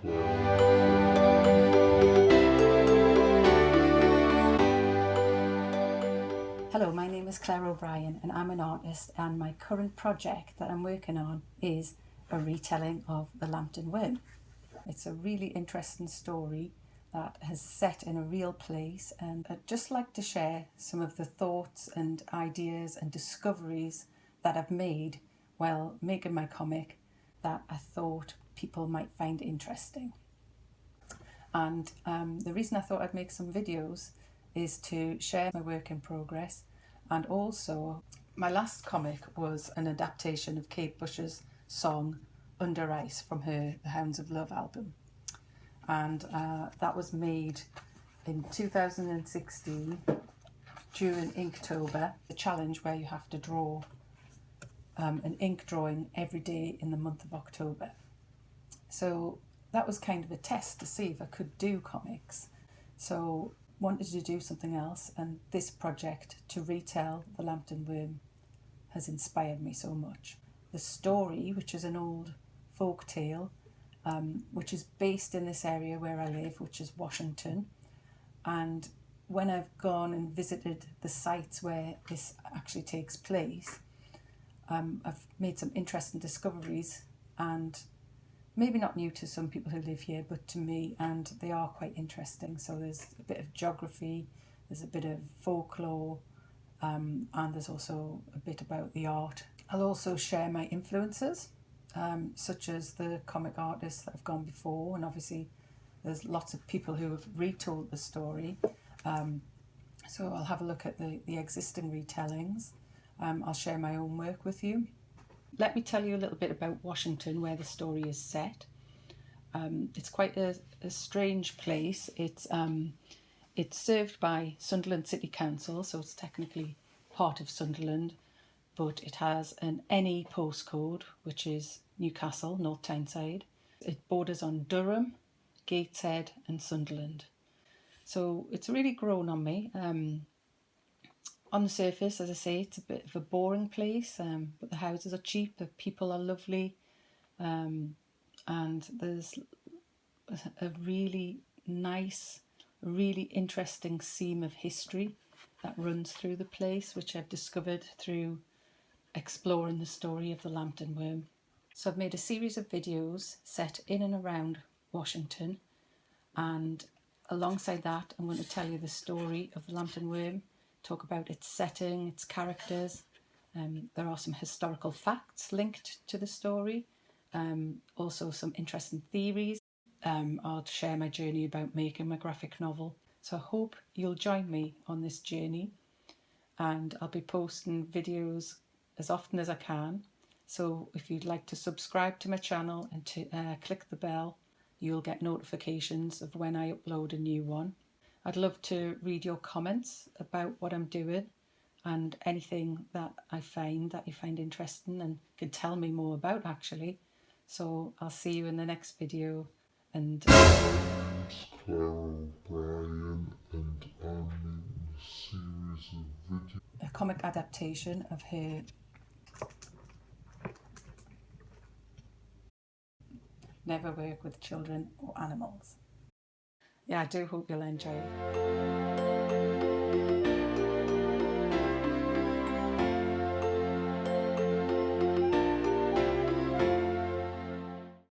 Hello, my name is Claire O'Brien and I'm an artist, and my current project that I'm working on is a retelling of the Lambton Worm. It's a really interesting story that has set in a real place, and I'd just like to share some of the thoughts and ideas and discoveries that I've made while making my comic that I thought people might find interesting. And the reason I thought I'd make some videos is to share my work in progress, and also my last comic was an adaptation of Kate Bush's song Under Ice from her The Hounds of Love album, and that was made in 2016 during Inktober, the challenge where you have to draw an ink drawing every day in the month of October. So that was kind of a test to see if I could do comics. So wanted to do something else, and this project to retell the Lambton Worm has inspired me so much. The story, which is an old folk tale, which is based in this area where I live, which is Washington, and when I've gone and visited the sites where this actually takes place, I've made some interesting discoveries, and maybe not new to some people who live here, but to me, and they are quite interesting. So there's a bit of geography, there's a bit of folklore, and there's also a bit about the art. I'll also share my influences, such as the comic artists that have gone before, and obviously there's lots of people who have retold the story. So I'll have a look at the existing retellings. I'll share my own work with you. Let me tell you a little bit about Washington, where the story is set. It's quite a strange place. It's served by Sunderland City Council, so it's technically part of Sunderland, but it has an NE postcode, which is Newcastle, North Tyneside. It borders on Durham, Gateshead and Sunderland. So it's really grown on me. On the surface, as I say, it's a bit of a boring place, but the houses are cheap, the people are lovely, and there's a really nice, really interesting seam of history that runs through the place, which I've discovered through exploring the story of the Lambton Worm. So I've made a series of videos set in and around Washington, and alongside that I'm going to tell you the story of the Lambton Worm, talk about its setting, its characters. There are some historical facts linked to the story, also some interesting theories. I'll share my journey about making my graphic novel. So I hope you'll join me on this journey, and I'll be posting videos as often as I can. So if you'd like to subscribe to my channel and to click the bell, you'll get notifications of when I upload a new one. I'd love to read your comments about what I'm doing and anything that I find that you find interesting and can tell me more about, actually. So I'll see you in the next video. And Claire O'Brien, and I'm in a series of videos. A comic adaptation of her Never Work with Children or Animals. Yeah, I do hope you'll enjoy it.